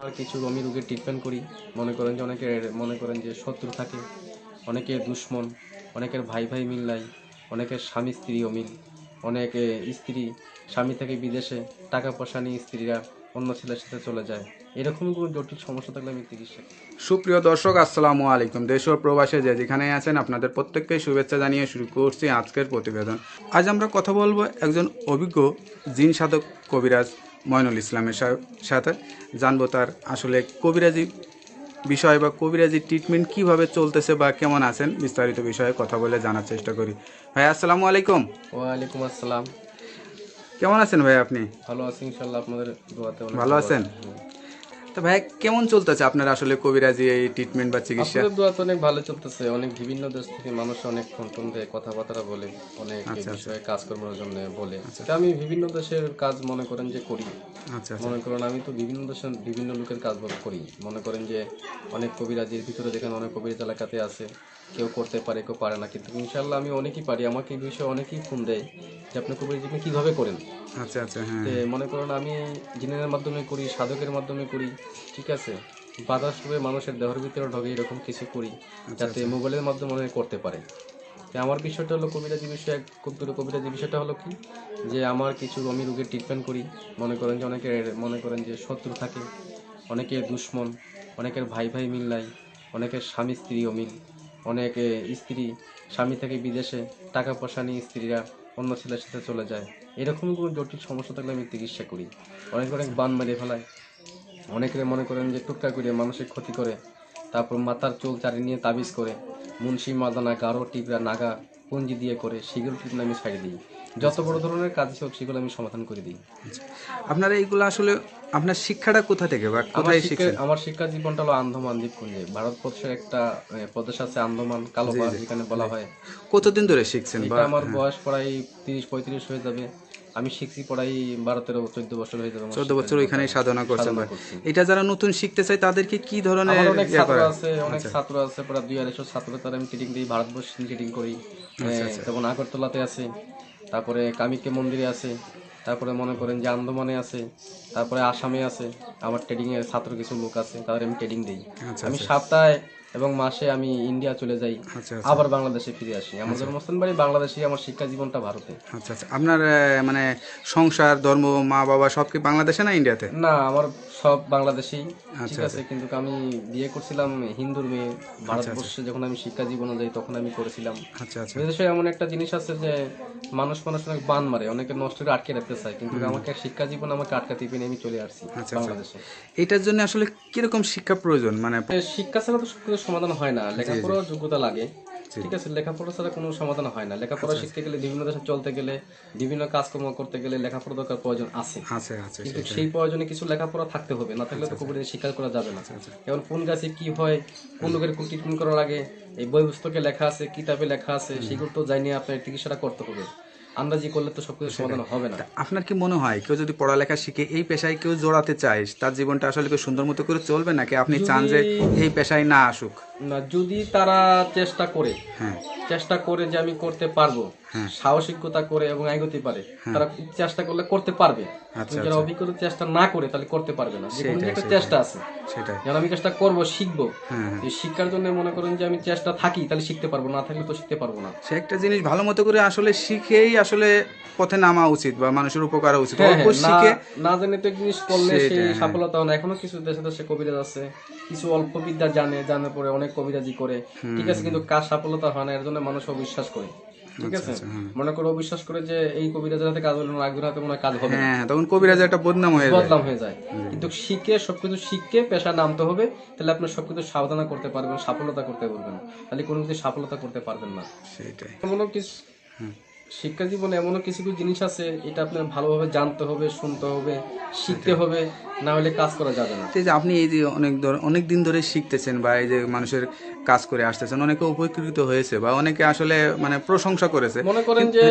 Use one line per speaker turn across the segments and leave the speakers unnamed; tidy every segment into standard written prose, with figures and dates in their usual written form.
আর কিছু আমি রোগের ট্রিটমেন্ট করি। মনে করেন যে শত্রু থাকে, অনেকের দুশ্মন, অনেকের ভাই ভাই মিল নাই, অনেকের স্বামী স্ত্রী অমিল, অনেকে স্ত্রী স্বামী থেকে বিদেশে টাকা পয়সা নিয়ে স্ত্রীরা অন্য ছেলের সাথে চলে যায়। এরকমই কোনো জটিল সমস্যা থাকলে আমি চিকিৎসা করি।
সুপ্রিয় দর্শক, আসসালামু আলাইকুম। দেশ ও প্রবাসে যে যেখানে আছেন আপনাদের প্রত্যেককে শুভেচ্ছা জানিয়ে শুরু করছি আজকের প্রতিবেদন। আজ আমরা কথা বলবো একজন অভিজ্ঞ জিন সাধক কবিরাজ ময়নুল ইসলামের সাথে। জানবো তার আসলে কবিরাজি বিষয় বা কবিরাজি ট্রিটমেন্ট কিভাবে চলতেছে বা কেমন আছেন, বিস্তারিত বিষয়ে কথা বলে জানার চেষ্টা করি। ভাই আসসালামু আলাইকুম।
ওয়ালাইকুম আসসালাম।
কেমন আছেন ভাই আপনি?
ভালো আছি ইনশাল্লাহ, আপনাদের দোয়াতে অনেক
ভালো আছেন? তো ভাই কেমন চলতেছে আপনার আসলে কবিরাজি এই ট্রিটমেন্ট বা চিকিৎসা?
আপনাদের দোয়াতে অনেক ভালো চলতেছে। অনেক বিভিন্ন দেশ থেকে মানুষ অনেক ফোন টোন দেয়, কথাবার্তা বলে, অনেক বিষয়ে কাজকর্মের জন্য বলে। তা আমি বিভিন্ন দেশের কাজ মনে করেন যে করি।
আচ্ছা
মনে করেন আমি তো বিভিন্ন দেশের বিভিন্ন লোকের কাজ করি। মনে করেন যে অনেক কবিরাজির ভিতরে দেখেন অনেক কবিরাজ এলাকাতে আছে, কেউ করতে পারে কেউ পারে না, কিন্তু ইনশাল্লাহ আমি অনেকই পারি। আমাকে এই বিষয়ে অনেকেই ফোন দেয় যে আপনি কবিরাজি কীভাবে করেন।
আচ্ছা আচ্ছা হ্যাঁ।
মনে করেন আমি জিনের মাধ্যমে করি, সাধকের মাধ্যমে করি, ঠিক আছে। বাতাস রূপে মানুষের দেহের ভিতরে ঢোকে, এরকম কিছু করি যাতে মোবাইলের মাধ্যমে অনেকে করতে পারে। আমার বিষয়টা হলো কবিরাজি বিষয়। কবিরাজি বিষয়টা হলো কি, যে আমার কিছু আমি রোগের ট্রিটমেন্ট করি। মনে করেন যে শত্রু থাকে, অনেকের দুশ্মন, অনেকের ভাই ভাই মিল নাই, অনেকের স্বামী স্ত্রী অমিল, অনেকে স্ত্রী স্বামী থেকে বিদেশে টাকা পয়সা নিয়ে স্ত্রীরা অন্য ছেলের সাথে চলে যায়। এরকমই কোনো জটিল সমস্যা থাকলে আমি চিকিৎসা করি। অনেক বান মেরে ফেলায়, অনেকের মনে করেন যে টুটকা করে মানসিক ক্ষতি করে, তারপর মাথার চুল চারিয়ে নিয়ে তাবিজ করে, মুন্সি মাদানা গারো টিপরা নাগা পুঞ্জি দিয়ে করে, সেগুলো ট্রিটমেন্ট আমি ছাড়িয়ে দিই। যত বড় ধরনের কাজ হোক সেগুলো আমি সমাধান করে দিই।
আপনারা এইগুলো আসলে আপনার শিক্ষাটা কোথা থেকে বা কোথায় শিখছেন?
আমার শিক্ষা জীবনটা হলো আন্দামান দ্বীপপুঞ্জে। ভারতবর্ষের একটা প্রদেশ আছে আন্দামান, কালো পাহাড় যেখানে বলা হয়।
কতদিন ধরে শিখছেন? বা
এটা আমার বয়স প্রায় 30-35 হয়ে যাবে। আমি শিখছি প্রায় 12-13-14 বছর হয়ে যাবে।
14 বছর ওইখানেই সাধনা করছেন।
সাধনা করছি।
এটা যারা নতুন শিখতে চায় তাদেরকে কি ধরনের
আমার অনেক ছাত্র আছে, প্রায় 2-250 ছাত্র, তারা আমি ট্রেনিং দিই। ভারতবর্ষে ট্রেনিং করি। যেমন আগরতলাতে আছে, তারপরে কামিকে মন্দিরে আছে, তারপরে মনে করেন যে আন্দামানে আছে, তারপরে আসামে আছে। আমার ট্রেনিং এর ছাত্র কিছু লোক আছে, তাদের আমি ট্রেনিং দিই। আমি সপ্তাহে এবং মাসে আমি ইন্ডিয়া চলে যাই, আবার বাংলাদেশে ফিরে আসি। আমার জন্মস্থান বাড়ি বাংলাদেশে, আমার শিক্ষা জীবনটা ভারতে।
আচ্ছা আচ্ছা। আপনার মানে সংসার ধর্ম মা বাবা সব কি বাংলাদেশে না ইন্ডিয়াতে?
না, আমার সব বাংলাদেশেই, ঠিক আছে। কিন্তু আমি বিয়ে করছিলাম হিন্দুর মেয়ে। ভারতবর্ষে যখন আমি শিক্ষা জীবনে যাই তখন আমি করেছিলাম।
আচ্ছা আচ্ছা
বিদেশে এমন একটা জিনিস আছে যে মানুষ অনেক বান মারে, অনেকে নষ্ট করে আটকে রাখতে চায়, কিন্তু আমাকে শিক্ষা জীবন আমাকে আটকাতে পেরে আমি চলে আসছি বাংলাদেশে।
এটার জন্য আসলে কিরকম শিক্ষা প্রয়োজন? মানে
শিক্ষা ছাড়া তো সবকিছু সমাধান হয় না, লেখাপড়ার যোগ্যতা লাগে, ঠিক আছে। লেখাপড়া ছাড়া কোনো সমাধান হয় না। লেখাপড়া শিখতে গেলে, বিভিন্ন দেশে চলতে গেলে, বিভিন্ন কাজকর্ম করতে গেলে লেখাপড়া দরকার প্রয়োজন আছে। কিন্তু সেই প্রয়োজনে কিছু লেখাপড়া থাকতে হবে, না থাকলে তো কবিরাজি শিক্ষা করা যাবে না। যেমন কোন গাছে কি হয়, কোন লোকের কোন ট্রিটমেন্ট করা লাগে, এই বই পুস্তকে লেখা আছে, কিতাবে লেখা আছে, সেগুলো তো জানি আপনার চিকিৎসাটা করতে হবে। আন্দাজি করলে তো সবকিছু সমাধান হবে না।
আপনার কি মনে হয় কেউ যদি পড়ালেখা শিখে এই পেশায় কেউ জড়াতে চায়, তার জীবনটা আসলে কেউ সুন্দর মতো করে চলবে, নাকি আপনি চান যে এই পেশায় না আসুক?
না, যদি তারা চেষ্টা করে,
হ্যাঁ
চেষ্টা করে যে আমি করতে পারবো, সাহসিকতা করে এবং এগোতে পারে, তারা চেষ্টা করলে করতে পারবে। যারা অভিজ্ঞতা চেষ্টা না করে তাহলে করতে পারবে না। যে কোনো একটা চেষ্টা আছে,
সেটাই।
যেন আমি চেষ্টা করবো, শিখবো। এই শিক্ষার জন্য মনে করেন যে আমি চেষ্টা থাকি তাহলে শিখতে পারবো, না থাকলে তো শিখতে পারবো না।
সে একটা জিনিস ভালো মতো করে আসলে শিখেই আসলে পথে নামা উচিত বা মানুষের উপকার উচিত।
না জানে তো জিনিস করলে সেই সফলতা হয় না। এখনো কিছু দেশে দেশে কবিরাজ আছে, কিছু অল্প বিদ্যা জানার পরে অনেক কবিরাজি করে, ঠিক আছে, কিন্তু কাজ সফলতা হয় না। এর জন্য মানুষ অবিশ্বাস করে, ঠিক আছে। মনে করো অবিশ্বাস করে যে এই কবিরাজের হাতে কাজ হলো না, একজন হাতে মনে হয় কাজ হবে না,
তখন কবিরাজের একটা বদনাম
হয়ে যায়। কিন্তু শিখে সবকিছু শিখে পেশা নামতে হবে, তাহলে আপনি সবকিছু সাবধানে করতে পারবেন, সফলতা করতে পারবেন। তাহলে কোনো কিছু সফলতা করতে পারবেন না।
সেটাই।
এমনও কিছু শিক্ষা জীবনে এমনও কিছু কিছু জিনিস আছে, এটা আপনার ভালোভাবে জানতে হবে, শুনতে হবে, শিখতে হবে, না হলে কাজ করা যাবে না।
যে আপনি এই যে অনেক দিন ধরে শিখতেছেন বা এই যে মানুষের কাজ করে আসতেছেন, অনেকে উপকৃত হয়েছে বা অনেকে আসলে মানে প্রশংসা করেছে।
মনে করেন যে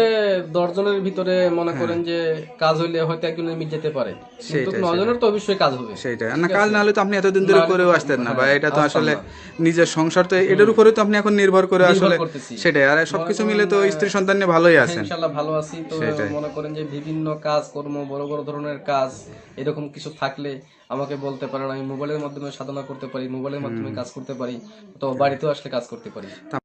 10 জনের ভিতরে মনে করেন যে কাজ হইলে হয়তো একজনের মিট যেতে পারে, কিন্তু 9 জনের তো অবশ্যই কাজ হবে।
সেটাই না, কাজ না হলে তো আপনি এতদিন ধরে করেও আসতেন না, বা এটা তো আসলে নিজের সংসার, তো এটার উপরে তো আপনি এখন নির্ভর করে আসলে সেটাই। আর সবকিছু মিলে তো স্ত্রী সন্তান নিয়ে ভালোই আছেন।
ইনশাআল্লাহ ভালো আছি। তো মনে করেন যে বিভিন্ন কাজ কর্ম, বড় বড় ধরনের কাজ এরকম কিছু থাকলে থাকলে আমাকে বলতে পারেন, আমি মোবাইলের মাধ্যমে সাধনা করতে পারি, মোবাইলের মাধ্যমে কাজ করতে পারি, অথবা বাড়িতেও আসলে কাজ করতে পারি।
তা